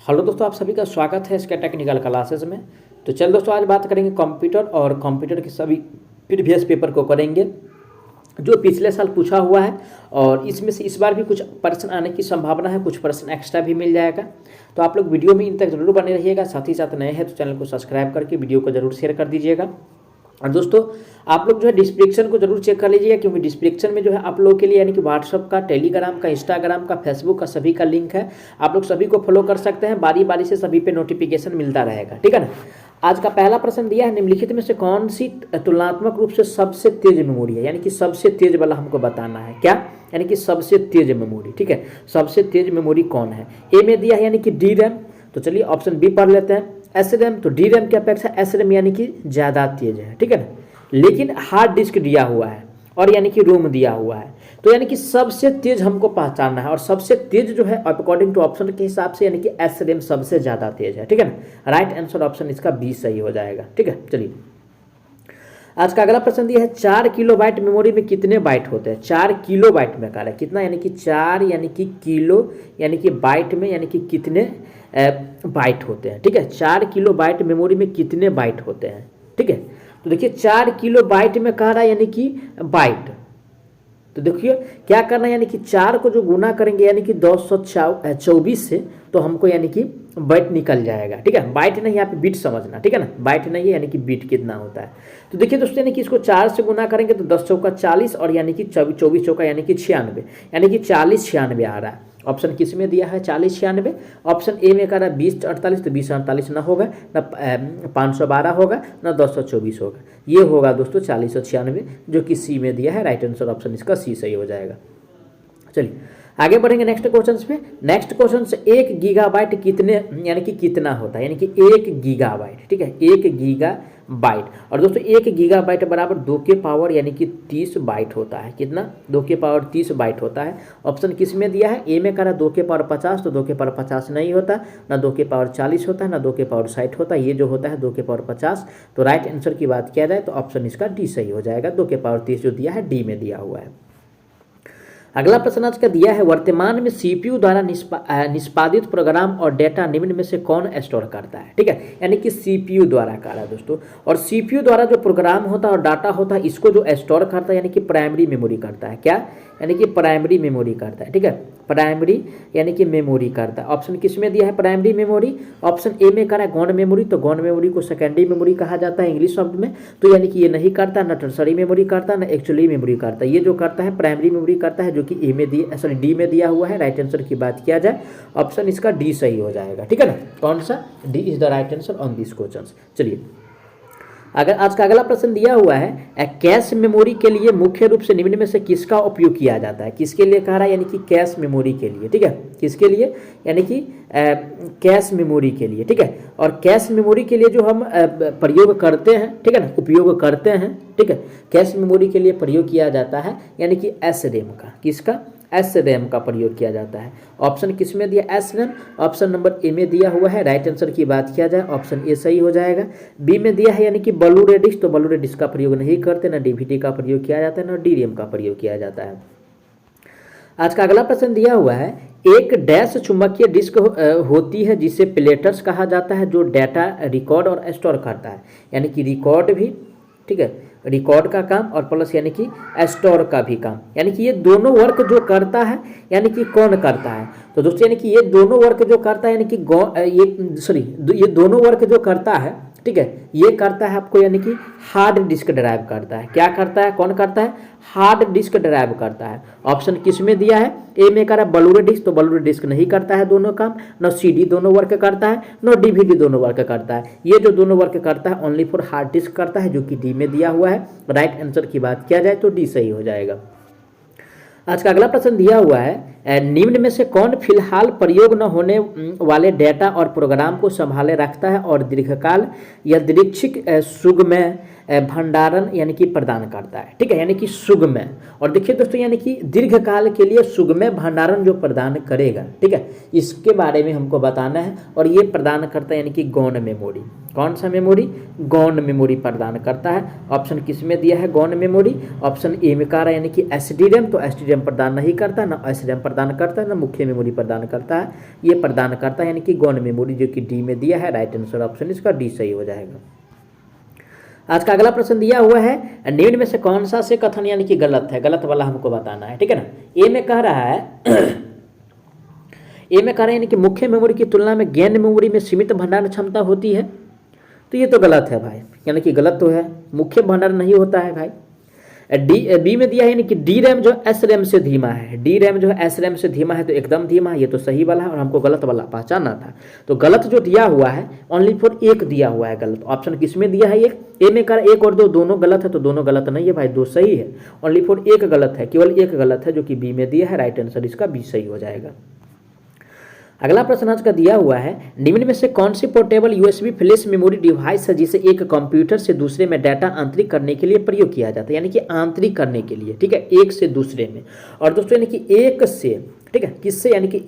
Hello दोस्तों, आप सभी का स्वागत है इसके टेक्निकल क्लासेस में। तो चल दोस्तों, आज बात करेंगे कंप्यूटर और कंप्यूटर के सभी प्रीवियस पेपर को करेंगे जो पिछले साल पूछा हुआ है। और इसमें से इस बार भी कुछ प्रश्न आने की संभावना है, कुछ प्रश्न एक्स्ट्रा भी मिल जाएगा। तो आप लोग वीडियो में इन तक जरूर बने रहिएगा। साथ ही साथ नए हैं तो चैनल को सब्सक्राइब करके वीडियो को जरूर शेयर कर दीजिएगा। और दोस्तों, आप लोग जो है डिस्क्रिप्शन को जरूर चेक कर लीजिएगा, क्योंकि डिस्क्रिप्शन में जो है आप लोगों के लिए यानी कि व्हाट्सअप का, टेलीग्राम का, इंस्टाग्राम का, फेसबुक का सभी का लिंक है। आप लोग सभी को फॉलो कर सकते हैं, बारी बारी से सभी पे नोटिफिकेशन मिलता रहेगा, ठीक है ना। आज का पहला प्रश्न दिया है, निम्नलिखित में से कौन सी तुलनात्मक रूप से सबसे तेज मेमोरी है, यानी कि सबसे तेज वाला हमको बताना है। क्या यानी कि सबसे तेज मेमोरी, ठीक है। सबसे तेज मेमोरी कौन है। ए में दिया है यानी कि डी रैम। तो चलिए ऑप्शन बी पढ़ लेते हैं। एस रैम, तो डी रैम की अपेक्षा एस रैम यानी कि ज़्यादा तेज है, ठीक है ना। लेकिन हार्ड डिस्क दिया हुआ है और यानी कि रोम दिया हुआ है, तो यानी कि सबसे तेज हमको पहचानना है। और सबसे तेज जो है अकॉर्डिंग टू ऑप्शन के हिसाब से यानी कि एस रैम सबसे ज़्यादा तेज है, ठीक है ना। राइट आंसर ऑप्शन इसका बी सही हो जाएगा, ठीक है। चलिए आज का अगला प्रश्न दिया है, 4 किलोबाइट मेमोरी में कितने बाइट होते हैं। 4 किलोबाइट में कहा है कितना, यानी कि 4 यानी कि किलो यानी कि बाइट में यानी कि कितने बाइट होते हैं, ठीक है। 4 किलोबाइट मेमोरी में कितने बाइट होते हैं, ठीक है। तो देखिए 4 किलो बाइट में कह रहा है यानी कि बाइट। तो देखिए क्या करना है, यानी कि 4 को जो गुना करेंगे यानी कि 224 से, तो हमको यानी कि बाइट निकल जाएगा, ठीक है। बाइट नहीं, यहाँ पे बीट समझना, ठीक है ना। बाइट नहीं है यानी कि बीट कितना होता है। तो देखिए दोस्तों, यानी कि इसको 4 से गुना करेंगे तो 10 चौका 40 और यानी कि 24 चौका यानी कि 96, यानी कि 40 96 आ रहा है। ऑप्शन किस में दिया है, 40 96। ऑप्शन ए में कह रहा है 20 48, तो 20 48 ना होगा, ना 512 होगा, ना 224 होगा। ये होगा दोस्तों 40 और 96, जो कि सी में दिया है। राइट आंसर ऑप्शन इसका सी सही हो जाएगा। चलिए आगे बढ़ेंगे नेक्स्ट क्वेश्चन पे। नेक्स्ट क्वेश्चन से 1 गीगाबाइट कितने यानी कि कितना होता है, यानी कि 1 गीगाबाइट, ठीक है। 1 गीगाबाइट। और दोस्तों 1 गीगाबाइट बराबर 2 के पावर यानी कि 30 बाइट होता है। कितना, 2 के पावर 30 बाइट होता है। ऑप्शन किस में दिया है, ए में कह रहा है 2 के पावर 50, तो 2 के पावर 50 नहीं होता, ना 2 के पावर 40 होता है, ना 2 के पावर 60 होता है। ये जो होता है 2 के पावर 50। तो राइट आंसर की बात किया जाए तो ऑप्शन इसका डी सही हो जाएगा। 2 के पावर 30 जो दिया है डी में दिया हुआ है। अगला प्रश्न आज का दिया है, वर्तमान में सीपीयू द्वारा निष्पादित प्रोग्राम और डेटा निम्न में से कौन स्टोर करता है, ठीक है। यानी कि सीपीयू द्वारा कह रहा है दोस्तों। और सीपीयू द्वारा जो प्रोग्राम होता है और डाटा होता है, इसको जो स्टोर करता है यानी कि प्राइमरी मेमोरी करता है। क्या, यानी कि प्राइमरी मेमोरी करता है, ठीक है। प्राइमरी यानी कि मेमोरी करता है। ऑप्शन किस में दिया है, प्राइमरी मेमोरी। ऑप्शन ए में कह रहा है गौण मेमोरी, तो गौण मेमोरी को सेकेंडरी मेमोरी कहा जाता है इंग्लिश शब्द में। तो यानी कि ये नहीं करता, ना टर्सरी मेमोरी करता, ना एक्चुअली मेमोरी करता। ये जो करता है प्राइमरी मेमोरी करता है, जो कि ए में दिया, सॉरी डी में दिया हुआ है। राइट आंसर की बात किया जाए ऑप्शन इसका डी सही हो जाएगा, ठीक है ना। कौन सा, D is the right answer on this question. चलिए अगर आज का अगला प्रश्न दिया हुआ है, कैश मेमोरी के लिए मुख्य रूप से निम्न में से किसका उपयोग किया जाता है। किसके लिए कह रहा है, यानी कि कैश मेमोरी के लिए, ठीक है। किसके लिए, यानी कि कैश मेमोरी के लिए, ठीक है। और कैश मेमोरी के लिए जो हम प्रयोग करते हैं, ठीक है ना, उपयोग करते हैं, ठीक है। कैश मेमोरी के लिए प्रयोग किया जाता है यानी कि एस रैम का। किसका, एस रैम का प्रयोग किया जाता है। ऑप्शन किस में दिया, S RAM. Option number A में दिया हुआ है। राइट आंसर की बात किया जाए ऑप्शन ए सही हो जाएगा। बी में दिया है यानी कि ब्लू-रे डिस्क, तो ब्लू-रे डिस्क का प्रयोग नहीं करते, ना डीवीडी का प्रयोग किया जाता है, ना डी रैम का प्रयोग किया जाता है। आज का अगला प्रश्न दिया हुआ है, एक डैश चुंबकीय डिस्क होती है जिसे प्लेटर्स कहा जाता है, जो डाटा रिकॉर्ड और स्टोर करता है। यानी कि रिकॉर्ड भी, ठीक है, रिकॉर्ड का काम और प्लस यानी कि स्टोर का भी काम। यानी कि ये दोनों वर्क जो करता है यानी कि कौन करता है। तो दोस्तों यानी कि ये दोनों वर्क जो करता है यानी कि ये दोनों वर्क जो करता है, ठीक है, ये करता है आपको यानी कि हार्ड डिस्क ड्राइव करता है। क्या करता है, कौन करता है, हार्ड डिस्क ड्राइव करता है। ऑप्शन किस में दिया है, ए में कह रहा है ब्लू-रे डिस्क, तो ब्लू-रे डिस्क नहीं करता है दोनों काम, न सीडी दोनों वर्क करता है, न डीवीडी दोनों वर्क करता है। ये जो दोनों वर्क करता है ओनली फॉर हार्ड डिस्क करता है, जो कि डी में दिया हुआ है। राइट आंसर की बात किया जाए तो डी सही हो जाएगा। आज का अगला प्रश्न दिया हुआ है, निम्न में से कौन फिलहाल प्रयोग न होने वाले डेटा और प्रोग्राम को संभाले रखता है और दीर्घकाल या दीर्घिक सुगम भंडारण यानी कि प्रदान करता है, ठीक है, यानी कि सुगमय। और देखिए दोस्तों यानी कि दीर्घकाल के लिए सुगमय भंडारण जो प्रदान करेगा, ठीक है, इसके बारे में हमको बताना है। और ये प्रदान करता है यानी कि गौण मेमोरी। कौन सा मेमोरी? गौण मेमोरी प्रदान करता है। ऑप्शन किस में दिया है? गौण मेमोरी। ऑप्शन ए में कह रहा है यानी कि एसडीरैम, तो एसडीरैम प्रदान नहीं करता, ना एसडीरैम प्रदान करता है, ना मुख्य मेमोरी प्रदान करता है, ये प्रदान करता है यानी कि गौण मेमोरी, जो कि डी में दिया है। राइट आंसर ऑप्शन इसका डी सही हो जाएगा। आज का अगला प्रश्न दिया हुआ है, निम्न में से कौन सा से कथन यानी कि गलत है? गलत वाला हमको बताना है, ठीक है ना। ए में कह रहा है ए में कह रहा है यानी कि मुख्य मेमोरी की तुलना में गैन मेमोरी में सीमित भंडारण क्षमता होती है, तो ये तो गलत है भाई, यानी कि गलत तो है, मुख्य भंडारण नहीं होता है भाई। बी में दिया है यानी कि डी रैम जो एस रैम से धीमा है, डी रैम जो है एस रैम से धीमा है, तो एकदम धीमा है, ये तो सही वाला है और हमको गलत वाला पहचानना था। तो गलत जो दिया हुआ है ओनली फॉर एक दिया हुआ है गलत। ऑप्शन किस में दिया है? एक। ए में कर एक और दो दोनों गलत है, तो दोनों गलत नहीं है भाई, दो सही है। ओनली फॉर एक गलत है, केवल एक गलत है, जो कि बी में दिया है। राइट आंसर इसका बी सही हो जाएगा। अगला प्रश्न आज का दिया हुआ है, निम्न में से कौन सी portable USB flash memory device है जिसे एक कंप्यूटर से दूसरे में डाटा आंतरिक करने के लिए प्रयोग किया जाता है, यानी कि आंतरिक करने के लिए, ठीक है, एक से दूसरे में। और दोस्तों यानी कि एक से, ठीक है, किससे? यानी कि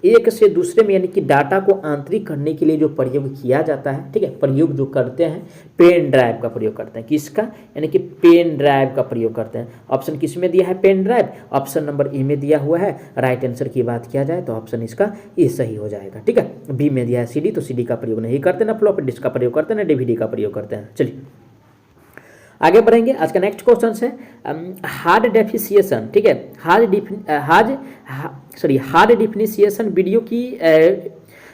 एक से दूसरे में, यानी कि डाटा को आंतरिक करने के लिए जो प्रयोग किया जाता है, ठीक है, प्रयोग जो करते हैं, पेन ड्राइव का प्रयोग करते हैं। किसका? यानी कि पेन ड्राइव का प्रयोग करते हैं। ऑप्शन किस में दिया है? Pen drive. Option number A में दिया हुआ है। राइट आंसर की बात किया जाए तो ऑप्शन इसका ए सही हो जाएगा, ठीक है। बी में दिया है सीडी, तो सीडी का प्रयोग नहीं करते, ना फ्लॉपी डिस्क का प्रयोग करते हैं, ना डीवीडी का प्रयोग करते हैं। चलिए आगे बढ़ेंगे। आज का नेक्स्ट क्वेश्चन है हार्ड डेफिशिएशन, ठीक है, हार्ड डिफिनिशिएशन वीडियो की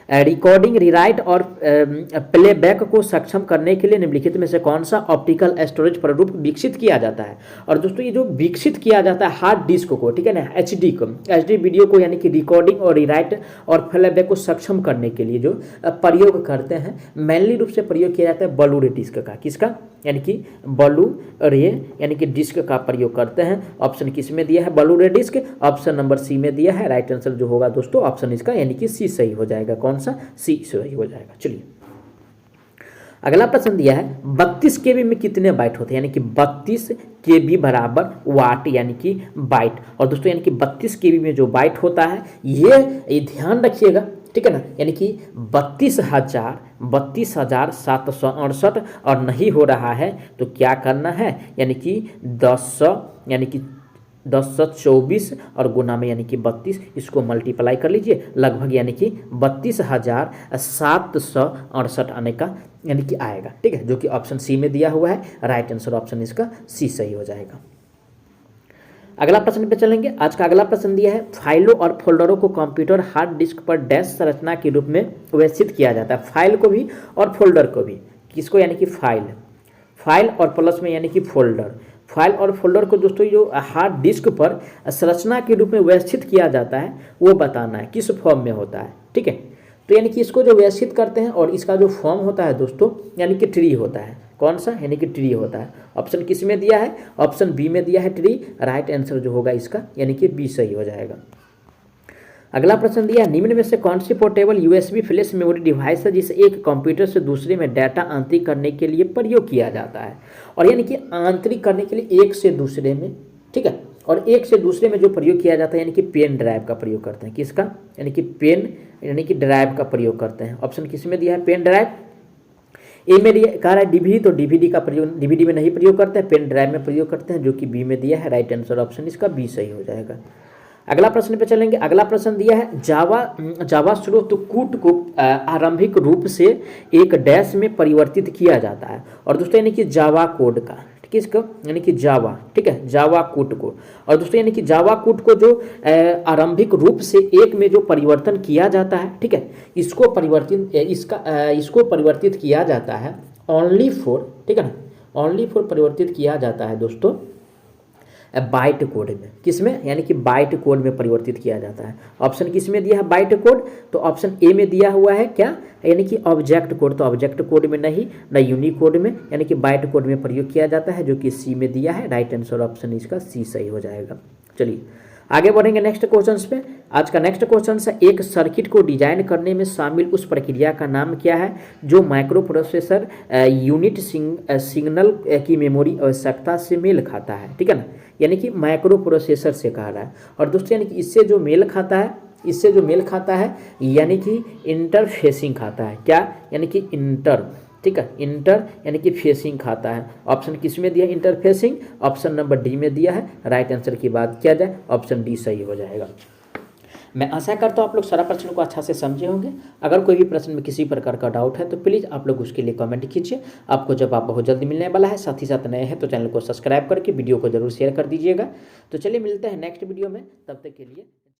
रिकॉर्डिंग, रिराइट और प्लेबैक को सक्षम करने के लिए निम्नलिखित में से कौन सा ऑप्टिकल स्टोरेज प्रारूप विकसित किया जाता है? और दोस्तों ये जो विकसित किया जाता है हार्ड डिस्क को, ठीक है ना, एचडी वीडियो को, यानी कि रिकॉर्डिंग और रिराइट और प्लेबैक को सक्षम करने के लिए जो प्रयोग करते हैं, मेनली रूप से प्रयोग किया जाता है बलू रे डिस्क का। किसका? यानी कि बलू रे यानी कि डिस्क का प्रयोग करते हैं। ऑप्शन किस में दिया है? बलू रे डिस्क। ऑप्शन नंबर सी में दिया है। राइट आंसर जो होगा दोस्तों ऑप्शन इसका यानी कि सी सही हो जाएगा। कौन सा? सी सही हो जाएगा। चलिए अगला प्रश्न दिया है 32 केबी में कितने बाइट होते हैं? यानी कि 32 केबी बराबर वाट यानी कि बाइट। और दोस्तों यानी कि 32 केबी में जो बाइट होता है ये ध्यान रखिएगा, ठीक है ना, यानी कि 32,768 और नहीं हो रहा है तो क्या करना है? यानी कि 10/24 और गुना में यानी कि 32, इसको मल्टीप्लाई कर लीजिए, लगभग यानी कि 32,768 आने का यानी कि आएगा, ठीक है, जो कि ऑप्शन सी में दिया हुआ है। राइट आंसर ऑप्शन इसका सी सही हो जाएगा। अगला प्रश्न पे चलेंगे। आज का अगला प्रश्न दिया है फाइलों और फोल्डरों को कंप्यूटर हार्ड डिस्क पर डैश संरचना के रूप में व्यवस्थित किया जाता है। फाइल को भी और फोल्डर को भी। किसको? यानी कि फाइल और प्लस में यानी कि फोल्डर। फाइल और फोल्डर को दोस्तों जो हार्ड डिस्क पर संरचना के रूप में व्यवस्थित किया जाता है वो बताना है किस फॉर्म में होता है, ठीक है। तो यानी कि इसको जो व्यवस्थित करते हैं और इसका जो फॉर्म होता है दोस्तों यानी कि ट्री होता है। कौन सा? यानी कि ट्री होता है। ऑप्शन किस में दिया है? ऑप्शन बी में दिया है ट्री। राइट आंसर जो होगा इसका यानी कि बी सही हो जाएगा। अगला प्रश्न दिया है निम्न में से कौन सी portable USB flash memory device है जिसे एक कंप्यूटर से दूसरे में डाटा आंतरिक करने के लिए प्रयोग किया जाता है? और यानी कि आंतरिक करने के लिए एक से दूसरे में, ठीक है, और एक से दूसरे में जो प्रयोग किया जाता है यानी कि पेन ड्राइव का प्रयोग करते हैं। किसका? यानी कि पेन यानी कि ड्राइव का प्रयोग करते हैं। ऑप्शन किस में दिया है? Pen drive. ए में कहा है डीवीडी, तो डीवीडी का प्रयोग डीवीडी में नहीं प्रयोग करते हैं, पेन ड्राइव में प्रयोग करते हैं, जो कि बी में दिया है। राइट आंसर ऑप्शन इसका बी सही हो जाएगा। अगला प्रश्न पे चलेंगे। अगला प्रश्न दिया है जावा स्रोत कूट को आरंभिक रूप से एक डैश में परिवर्तित किया जाता है। और दोस्तों यानी कि जावा कोड का, किसको? यानी कि जावा, ठीक है, जावा कूट को। और दोस्तों यानी कि जावा कूट को जो आरंभिक रूप से एक में जो परिवर्तन किया जाता है, ठीक है, इसको परिवर्तित किया जाता है ओनली फॉर, ठीक है ना, ओनली फॉर परिवर्तित किया जाता है दोस्तों बाइट कोड में। किस में? यानी कि बाइट कोड में परिवर्तित किया जाता है। ऑप्शन किस में दिया है? Byte code. तो ऑप्शन ए में दिया हुआ है क्या? यानी कि ऑब्जेक्ट कोड। तो ऑब्जेक्ट कोड में नहीं, ना यूनिकोड में, यानी कि बाइट कोड में प्रयोग किया जाता है, जो कि सी में दिया है। राइट आंसर ऑप्शन इसका सी सही हो जाएगा। चलिए आगे बढ़ेंगे नेक्स्ट क्वेश्चन पे। आज का नेक्स्ट क्वेश्चन है, एक सर्किट को डिजाइन करने में शामिल उस प्रक्रिया का नाम क्या है जो माइक्रो प्रोसेसर यूनिट सिग्नल की मेमोरी आवश्यकता से मेल खाता है। ठीक है ना, यानी कि माइक्रो प्रोसेसर से कहा रहा है। और दोस्तों यानी कि इससे जो मेल खाता है यानी कि इंटरफेसिंग खाता है। क्या, यानी कि इंटर, ठीक है, इंटर यानी कि फेसिंग खाता है। ऑप्शन किस में दिया, इंटरफेसिंग, ऑप्शन नंबर डी में दिया है। राइट आंसर की बात किया जाए ऑप्शन डी सही हो जाएगा। मैं आशा करता हूँ आप लोग सारा प्रश्न को अच्छा से समझे होंगे। अगर कोई भी प्रश्न में किसी प्रकार का डाउट है तो प्लीज़ आप लोग उसके लिए कमेंट कीजिए, आपको जवाब बहुत जल्दी मिलने वाला है। साथ ही साथ नए हैं तो चैनल को सब्सक्राइब करके वीडियो को जरूर शेयर कर दीजिएगा। तो चलिए मिलते हैं नेक्स्ट वीडियो में, तब तक के लिए।